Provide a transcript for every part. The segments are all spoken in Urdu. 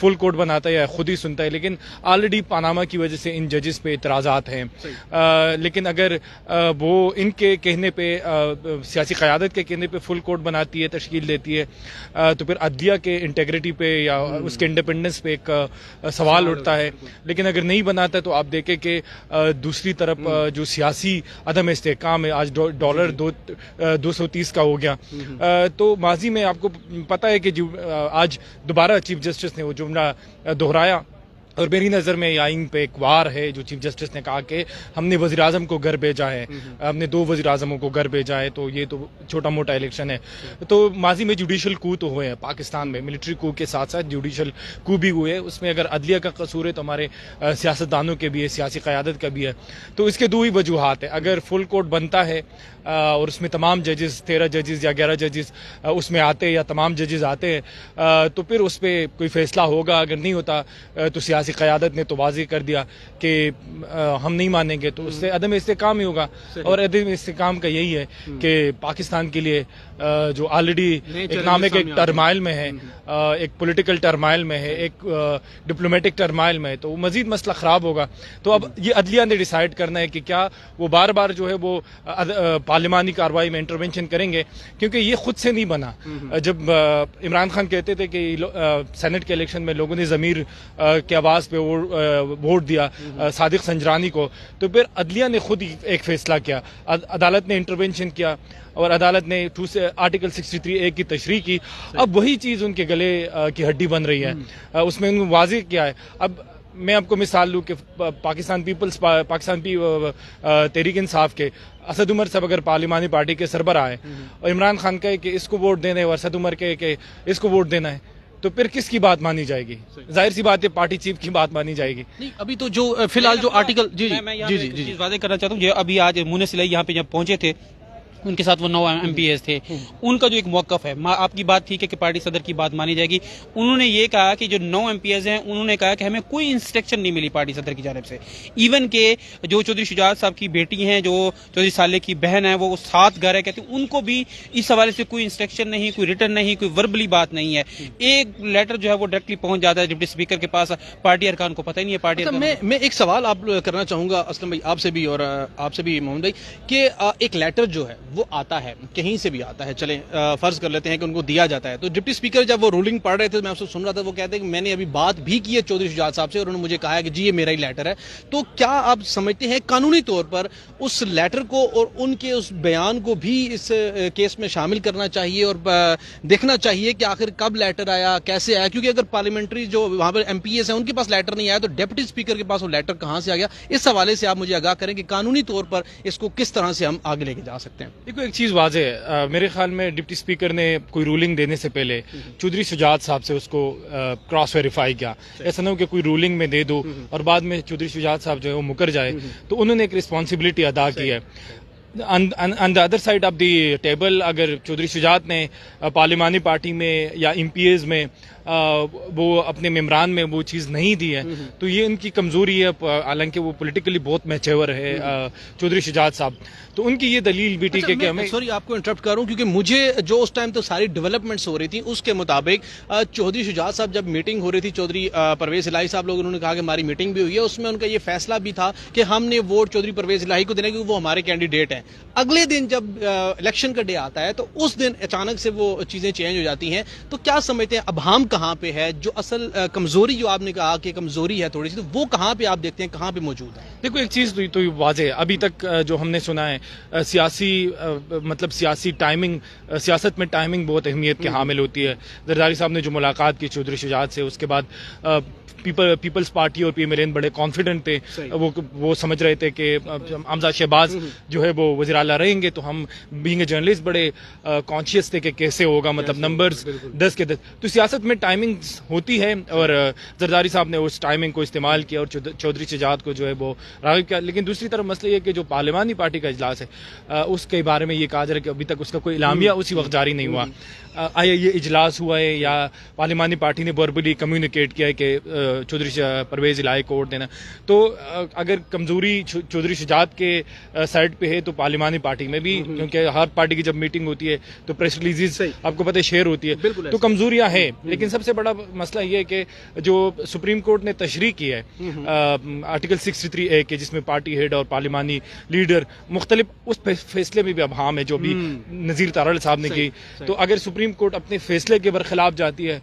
فل کوڈ بناتا ہے یا خود ہی سنتا ہے، لیکن آلریڈی پاناما کی وجہ سے ان ججز پہ اعتراضات ہیں. لیکن اگر وہ ان کے کہنے پہ سیاسی قیادت کے کہنے پہ فل کوڈ بناتی ہے، تشکیل دیتی ہے، تو پھر عدلیہ کے انٹیگریٹی پہ یا اس کے انڈیپینڈنس پہ ایک سوال اٹھتا ہے. لیکن اگر نہیں بناتا تو آپ دیکھیں کہ دوسری طرف جو سیاسی عدم استحکام ہے، آج ڈالر 230 کا ہو گیا. تو ماضی میں آپ کو پتہ ہے کہ جو آج دوبارہ چیف جسٹس نے وہ جملہ دہرایا، اور میری نظر میں آئین پہ ایک وار ہے جو چیف جسٹس نے کہا کہ ہم نے وزیر اعظم کو گھر بھیجا ہے، ہم نے 2 وزیر اعظموں کو گھر بھیجا ہے، تو یہ تو چھوٹا موٹا الیکشن ہے. تو ماضی میں جوڈیشل کو تو ہوئے ہیں پاکستان میں، ملٹری کو کے ساتھ ساتھ جوڈیشل کو بھی ہوئے ہیں. اس میں اگر عدلیہ کا قصور ہے تو ہمارے سیاستدانوں کے بھی ہے، سیاسی قیادت کا بھی ہے. تو اس کے 2 ہی وجوہات ہیں. اگر فل کوڈ بنتا ہے اور اس میں تمام ججز 13 ججز یا 11 ججز اس میں آتے یا تمام ججز آتے ہیں تو پھر اس پہ کوئی فیصلہ ہوگا. اگر نہیں ہوتا تو سیاسی قیادت نے تو واضح کر دیا کہ ہم نہیں مانیں گے، تو اس سے عدم استحکام ہی ہوگا. اور عدم استحکام کا یہی ہے کہ پاکستان کے لیے جو آلریڈی اکنامک ایک ٹرمائل میں ہے، ایک پولیٹیکل ٹرمائل میں ہے، ایک ڈپلومیٹک ٹرمائل میں ہے، تو مزید مسئلہ خراب ہوگا. تو اب یہ عدلیہ نے ڈیسائیڈ کرنا ہے کہ کیا وہ بار بار جو ہے وہ پارلیمانی کارروائی میں انٹرونشن کریں گے، کیونکہ یہ خود سے نہیں بنا. جب عمران خان کہتے تھے کہ سینٹ کے الیکشن میں لوگوں نے ضمیر کی آواز پہ ووٹ دیا صادق سنجرانی کو، تو پھر عدلیہ نے خود ہی ایک فیصلہ کیا، عدالت نے انٹرونشن کیا اور عدالت نے آرٹیکل 63A کی تشریح کی. اب وہی چیز ان کے گلے کی ہڈی بن رہی ہے. اس میں انہوں نے واضح کیا ہے. اب میں آپ کو مثال لوں کہ پاکستان تحریک انصاف کے اسد عمر صاحب اگر پارلیمانی پارٹی کے سربراہ ہیں اور عمران خان کہے کہ اس کو ووٹ دینا ہے اور اسد عمر کہے کہ اس کو ووٹ دینا ہے، تو پھر کس کی بات مانی جائے گی؟ ظاہر سی بات ہے پارٹی چیف کی بات مانی جائے گی. نہیں، ابھی تو جو فی الحال جو آرٹیکل چیز واضح کرنا چاہتا ہوں. ابھی آج مونس الیحی یہاں پہ جب پہنچے تھے، ان کے ساتھ وہ 9 MPs تھے، ان کا جو ایک موقف ہے، آپ کی بات ٹھیک ہے کہ پارٹی صدر کی بات مانی جائے گی. انہوں نے یہ کہا کہ جو 9 MPs ہیں، انہوں نے کہا کہ ہمیں کوئی انسٹرکشن نہیں ملی پارٹی صدر کی جانب سے. ایون کہ جو چودھری شجاعت صاحب کی بیٹی ہیں، جو چودھری صالح کی بہن ہے، وہ ساتھ گھر ہے، کہتے ہیں ان کو بھی اس حوالے سے کوئی انسٹرکشن نہیں، کوئی ریٹرن نہیں، کوئی وربلی بات نہیں ہے. ایک لیٹر جو ہے وہ ڈائریکٹلی پہنچ جاتا ہے ڈپٹی اسپیکر کے پاس، پارٹی ارکان کو پتہ ہی نہیں ہے. پارٹی میں ایک سوال آپ کرنا چاہوں گا اسلم بھائی، آپ سے بھی اور آپ سے بھی محمد بھائی، کہ ایک لیٹر جو ہے وہ آتا ہے، کہیں سے بھی آتا ہے، چلیں فرض کر لیتے ہیں کہ ان کو دیا جاتا ہے، تو ڈپٹی اسپیکر جب وہ رولنگ پڑھ رہے تھے میں اس کو سن رہا تھا، وہ کہتے ہیں کہ میں نے ابھی بات بھی کی ہے چودھری شجاعت صاحب سے اور انہوں نے مجھے کہا ہے کہ جی یہ میرا ہی لیٹر ہے. تو کیا آپ سمجھتے ہیں قانونی طور پر اس لیٹر کو اور ان کے اس بیان کو بھی اس کیس میں شامل کرنا چاہیے اور دیکھنا چاہیے کہ آخر کب لیٹر آیا، کیسے آیا؟ کیونکہ اگر پارلیمنٹری جو وہاں پر MPs ہیں ان کے پاس لیٹر نہیں آیا تو ڈپٹی اسپیکر کے پاس وہ لیٹر کہاں سے آ گیا؟ اس حوالے سے آپ مجھے آگاہ کریں کہ قانونی طور پر اس کو کس طرح سے ہم آگے لے کے جا سکتے ہیں. دیکھو ایک چیز واضح ہے، میرے خیال میں ڈپٹی اسپیکر نے کوئی رولنگ دینے سے پہلے چودھری شجاعت صاحب سے اس کو کراس ویریفائی کیا. ایسا نہ ہو کہ کوئی رولنگ میں دے دو اور بعد میں چودھری شجاعت صاحب جو ہے وہ مکر جائے. تو انہوں نے ایک رسپانسبلٹی ادا کی ہے. On the other side of the table اگر چودھری شجاعت نے پارلیمانی پارٹی میں یا MPs میں وہ اپنے ممبران میں وہ چیز نہیں دی ہے تو یہ ان کی کمزوری ہے. حالانکہ وہ پولیٹیکلی بہت میچور ہے چودھری شجاعت صاحب، تو ان کی یہ دلیل بھی ٹھیک ہے کہ ہمیں سوری آپ کو انٹرپٹ کر رہا ہوں کیونکہ مجھے جو اس ٹائم تو ساری ڈیولپمنٹس ہو رہی تھی اس کے مطابق چودھری شجاعت صاحب جب میٹنگ ہو رہی تھی چودھری پرویز الہی صاحب لوگ انہوں نے کہا کہ ہماری میٹنگ بھی ہوئی ہے، اس میں ان کا یہ فیصلہ بھی تھا کہ ہم نے ووٹ چودھری پرویز الہی کو دینا کیونکہ وہ ہمارے کینڈیڈیٹ ہیں. اگلے دن جب الیکشن کا ڈے آتا ہے تو اس دن اچانک سے وہ چیزیں چینج ہو جاتی ہیں. تو کیا سمجھتے ہیں اب ہم کہاں پہ ہے؟ جو اصل کمزوری جو آپ نے کہا کہ کمزوری ہے تھوڑی سی، تو وہ کہاں پہ آپ دیکھتے ہیں کہاں پہ موجود ہے؟ دیکھو ایک چیز تو واضح ہے، ابھی تک جو ہم نے سنا ہے سیاسی ٹائمنگ، سیاست میں ٹائمنگ بہت اہمیت کے حامل ہوتی ہے. زرداری صاحب نے جو ملاقات کی چودھری شجاعت سے، اس کے بعد پیپلز پارٹی اور PMLN بڑے کانفیڈنٹ تھے. وہ سمجھ رہے تھے کہ حمزہ شہباز جو ہے وہ وزیر اعلیٰ رہیں گے. تو ہم بینگ اے جرنلسٹ بڑے کانشیس تھے کہ کیسے ہوگا، مطلب نمبرز 10 کے 10. تو سیاست میں ٹائمنگ ہوتی ہے اور زرداری صاحب نے اس ٹائمنگ کو استعمال کیا اور چودھری شجاعت کو جو ہے وہ راغب کیا. لیکن دوسری طرف مسئلہ یہ کہ جو پارلیمانی پارٹی کا اجلاس ہے اس کے بارے میں یہ کہا جا رہا ہے کہ ابھی تک اس کا کوئی اعلامیہ اسی وقت جاری نہیں ہوا. آیا یہ اجلاس ہوا ہے یا پارلیمانی پارٹی نے وربلی کمیونیکیٹ کیا ہے کہ چودھری پرویز الہی کو ووٹ دینا. تو اگر کمزوری چودھری شجاعت کے سائڈ پہ ہے تو پارلیمانی پارٹی میں بھی, کیونکہ ہر پارٹی کی جب میٹنگ ہوتی ہے تو پریس ریلیزز آپ کو پتہ ہے شیئر ہوتی ہے, تو کمزوریاں ہیں. لیکن سب سے بڑا مسئلہ یہ ہے کہ جو سپریم کورٹ نے تشریح کی ہے آرٹیکل 63A کے, جس میں پارٹی ہیڈ اور پارلیمانی لیڈر مختلف, اس فیصلے میں بھی ابہام ہے جو بھی نذیر تارڑ صاحب نے کی. تو اگر سپریم کورٹ اپنے فیصلے کے برخلاف جاتی ہے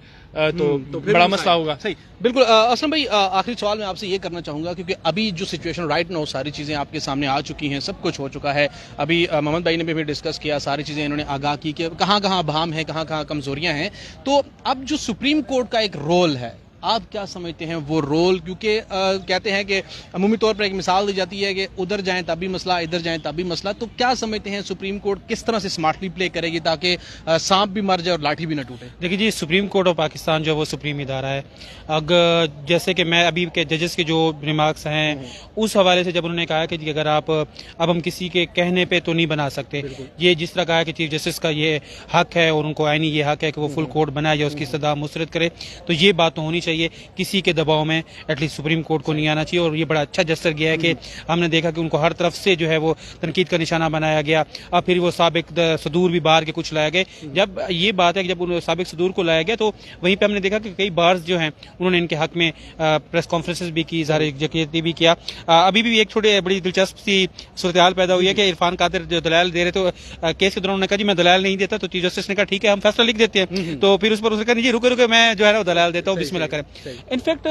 تو بڑا مسئلہ ہوگا. صحیح, بالکل. اسلم بھائی, آخری سوال میں آپ سے یہ کرنا چاہوں گا, کیونکہ ابھی جو سچویشن رائٹ ناؤ, ساری چیزیں آپ کے سامنے آ چکی ہیں, سب کچھ ہو چکا ہے. ابھی محمد بھائی نے بھی ڈسکس کیا, ساری چیزیں انہوں نے آگاہ کی کہ کہاں کہاں ابہام ہے, کہاں کہاں کمزوریاں ہیں. تو اب جو سپریم کورٹ کا ایک رول ہے, آپ کیا سمجھتے ہیں وہ رول؟ کیونکہ کہتے ہیں کہ عمومی طور پر ایک مثال دی جاتی ہے کہ ادھر جائیں تب بھی مسئلہ, ادھر جائیں تب بھی مسئلہ. تو کیا سمجھتے ہیں سپریم کورٹ کس طرح سے اسمارٹلی پلے کرے گی تاکہ سانپ بھی مر جائے اور لاٹھی بھی نہ ٹوٹے؟ دیکھیے جی, سپریم کورٹ آف پاکستان جو ہے وہ سپریم ادارہ ہے. اگر جیسے کہ میں ابھی کے ججز کے جو ریمارکس ہیں اس حوالے سے جب انہوں نے کہا کہ اگر آپ اب ہم کسی کے کہنے پہ تو نہیں بنا سکتے, یہ جس طرح کہا کہ چیف جسٹس کا یہ حق ہے اور ان کو آئینی یہ حق ہے کہ وہ فل کورٹ بنائے یا اس کی استدعا مسترد کرے, تو یہ بات تو ہونی چاہیے. کسی کے دباؤ میں ایٹ لیسٹ سپریم کورٹ کو نہیں آنا چاہیے. اور یہ بڑا اچھا جسٹر گیا ہے کہ ہم نے دیکھا کہ ان کو ہر طرف سے جو ہے وہ تنقید کا نشانہ بنایا گیا, اور پھر وہ سابق صدور بھی باہر کے کچھ لائے گئے. جب یہ بات ہے کہ جب سابق صدور کو لایا گیا تو وہیں پہ ہم نے دیکھا کہ کئی بارز جو ہیں انہوں نے ان کے حق میں پریس کانفرنسز بھی کی, اظہار یکجہتی بھی کیا. ابھی بھی ایک چھوٹی بڑی دلچسپ سی صورتحال پیدا ہوئی ہے کہ عرفان قادر جو دلائل دے رہے تو کیس کے دوران انہوں نے کہا جی میں دلائل نہیں دیتا, تو چیف جسٹس نے کہا ٹھیک ہے ہم فیصلہ لکھ دیتے ہیں. تو پھر اس پر اس نے کہا جی رکے میں جو ہے وہ دلائل دیتا ہوں, بسم اللہ کریں. انفیکٹ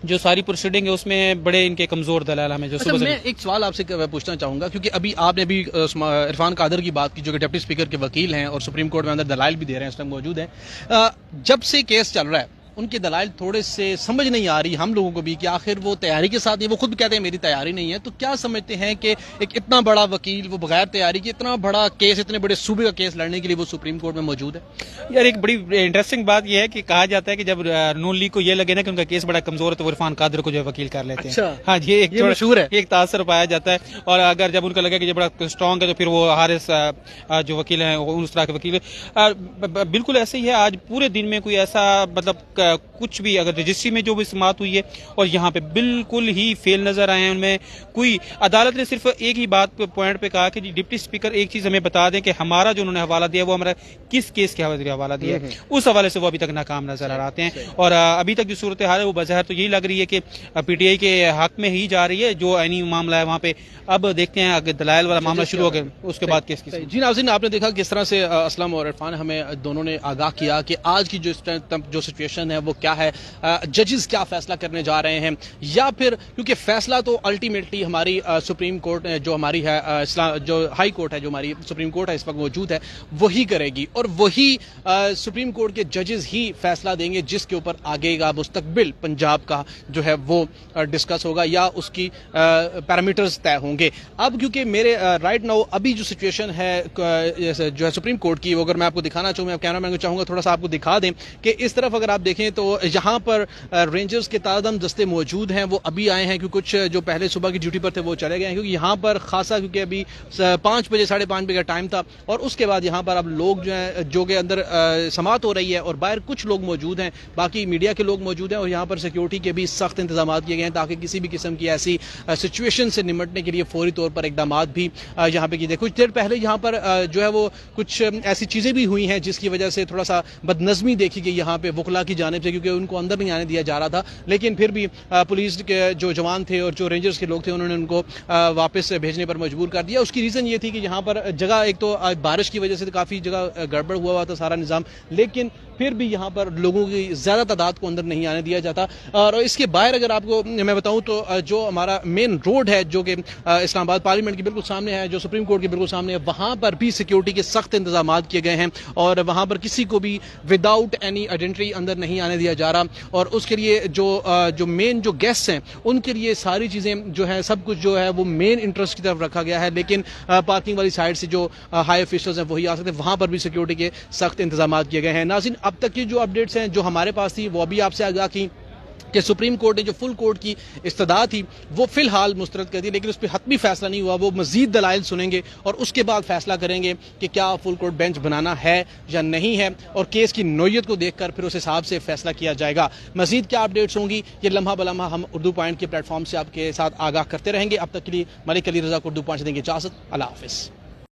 جو ساری پروسیڈنگ ہے اس میں بڑے ان کے کمزور دلائل ہمیں جو میں ایک سوال آپ سے پوچھنا چاہوں گا, کیونکہ ابھی آپ نے بھی عرفان قادر کی بات کی جو کہ ڈپٹی اسپیکر کے وکیل ہیں اور سپریم کورٹ میں اندر دلائل بھی دے رہے ہیں, اس ٹائم موجود ہیں. جب سے کیس چل رہا ہے ان کے دلائل تھوڑے سے سمجھ نہیں آ رہی ہم لوگوں کو بھی کہ آخر وہ تیاری کے ساتھ, وہ خود کہتے ہیں میری تیاری نہیں ہے. تو کیا سمجھتے ہیں کہ ایک اتنا بڑا وکیل وہ بغیر تیاری کے اتنا بڑا کیس, اتنے بڑے صوبے کا کیس لڑنے کے لیے وہ سپریم کورٹ میں موجود ہے؟ یار ایک بڑی انٹرسٹنگ بات یہ ہے کہ کہا جاتا ہے کہ جب نون لیگ کو یہ لگے نا کہ ان کا کیس بڑا کمزور ہے تو وہ عرفان قادر کو جو ہے وکیل کر لیتے ہیں. ہاں جی, ایک مشہور ہے, ایک تاثر پایا جاتا ہے. اور اگر جب ان کا لگے کہ یہ بڑا اسٹرانگ ہے تو پھر وہ حارث جو وکیل ہیں اس طرح کے وکیل. بالکل ایسے ہی ہے, آج پورے دن میں کوئی ایسا مطلب کچھ بھی اگر رجسٹری میں جو بھی سماعت ہوئی ہے اور یہاں پہ بالکل ہی فیل نظر آئے ہیں. ان میں کوئی عدالت نے صرف ایک ہی بات پوائنٹ پہ کہا کہ جی ڈپٹی اسپیکر ایک چیز ہمیں بتا دیں کہ ہمارا جو انہوں نے حوالہ دیا وہ ہمارا کس کیس کے حوالہ دیا ہے, اس حوالے سے وہ ابھی تک ناکام نظر آ رہے ہیں. اور ابھی تک جو صورتحال ہے وہ بظاہر تو یہی لگ رہی ہے کہ پی ٹی آئی کے حق میں ہی جا رہی ہے. جو عینی معاملہ ہے وہاں پہ اب دیکھتے ہیں اگر دلائل والا معاملہ شروع ہو گیا اس کے بعد کیس. جی ناظرین, آپ نے دیکھا کس طرح سے اسلم اور عرفان ہمیں دونوں نے آگاہ کیا کہ آج کی جو سچویشن ہے وہ کیا ہے, ججز کیا فیصلہ کرنے جا رہے ہیں, یا پھر کیونکہ فیصلہ تو الٹیمیٹلی ہماری سپریم کورٹ جو ہماری ہے, جو ہائی کورٹ ہے, جو ہماری سپریم کورٹ ہے اس وقت موجود ہے, وہی کرے گی. اور وہی سپریم کورٹ کے ججز ہی فیصلہ دیں گے جس کے اوپر آگے کا مستقبل پنجاب کا جو ہے وہ ڈسکس ہوگا یا اس کی پیرامیٹرز طے ہوں گے. اب کیونکہ میرے رائٹ ناؤ ابھی جو سچویشن ہے جو ہے سپریم کورٹ کی, وہ اگر میں آپ کو دکھانا چاہوں, میں کیمرہ مین کو چاہوں گا تھوڑا سا آپ کو دکھا دیں کہ اس طرف اگر آپ دیکھیں تو یہاں پر رینجرز کے تعداد دستے موجود ہیں, وہ ابھی آئے ہیں کیونکہ کچھ جو پہلے صبح کی ڈیوٹی پر تھے وہ چلے گئے ہیں, کیونکہ یہاں پر خاصا کیونکہ ابھی 5 بجے 5:30 بجے کا ٹائم تھا. اور اس کے بعد یہاں پر اب لوگ جو ہیں جو کہ اندر سماعت ہو رہی ہے اور باہر کچھ لوگ موجود ہیں, باقی میڈیا کے لوگ موجود ہیں, اور یہاں پر سیکیورٹی کے بھی سخت انتظامات کیے گئے ہیں تاکہ کسی بھی قسم کی ایسی سچویشن سے نمٹنے کے لیے فوری طور پر اقدامات بھی یہاں پہ کیے گئے. کچھ دیر پہلے یہاں پر جو ہے وہ کچھ ایسی چیزیں بھی ہوئی ہیں جس کی وجہ سے تھوڑا سا بدنظمی دیکھی گئی یہاں پہ وکلا کی جانب سے, کیونکہ ان کو اندر نہیں آنے دیا جا رہا تھا. لیکن پھر بھی پولیس کے جو جوان تھے اور جو رینجرز کے لوگ تھے انہوں نے ان کو واپس بھیجنے پر مجبور کر دیا. اس کی ریزن یہ تھی کہ یہاں پر جگہ ایک تو بارش کی وجہ سے کافی جگہ گڑبڑ ہوا تھا سارا نظام, لیکن پھر بھی یہاں پر لوگوں کی زیادہ تعداد کو اندر نہیں آنے دیا جاتا. اور اس کے باہر اگر آپ کو میں بتاؤں تو جو ہمارا مین روڈ ہے جو کہ اسلام آباد پارلیمنٹ کے بالکل سامنے ہے, جو سپریم کورٹ کے بالکل سامنے ہے, وہاں پر بھی سیکیورٹی کے سخت انتظامات کیے گئے ہیں اور وہاں پر کسی کو بھی وداؤٹ اینی آئیڈینٹی اندر نہیں آنے دیا جا رہا. اور اس کے لیے جو مین جو گیسٹ ہیں ان کے لیے ساری چیزیں جو ہے سب کچھ جو ہے وہ مین انٹرسٹ کی طرف رکھا گیا ہے, لیکن پارکنگ والی سائڈ سے جو ہائی آفیشلز ہیں وہی آ سکتے ہیں, وہاں پر بھی سیکیورٹی کے سخت انتظامات کیے گئے ہیں. ناظرین, اب تک کی جو اپڈیٹس ہیں جو ہمارے پاس تھی وہ بھی آپ سے آگاہ کی. کہ سپریم کورٹ نے جو فل کورٹ کی استدعا تھی وہ فی الحال مسترد کر دی، لیکن اس پہ حتمی فیصلہ نہیں ہوا. وہ مزید دلائل سنیں گے اور اس کے بعد فیصلہ کریں گے کہ کیا فل کورٹ بینچ بنانا ہے یا نہیں ہے، اور کیس کی نوعیت کو دیکھ کر پھر اس حساب سے فیصلہ کیا جائے گا. مزید کیا اپڈیٹس ہوں گی یہ لمحہ بلمحہ ہم اردو پوائنٹ کے پلیٹ فارم سے آپ کے ساتھ آگاہ کرتے رہیں گے. اب تک کے لیے ملک علی رضا کو اردو پوائنٹ سے دیں گے اجازت. اللہ حافظ.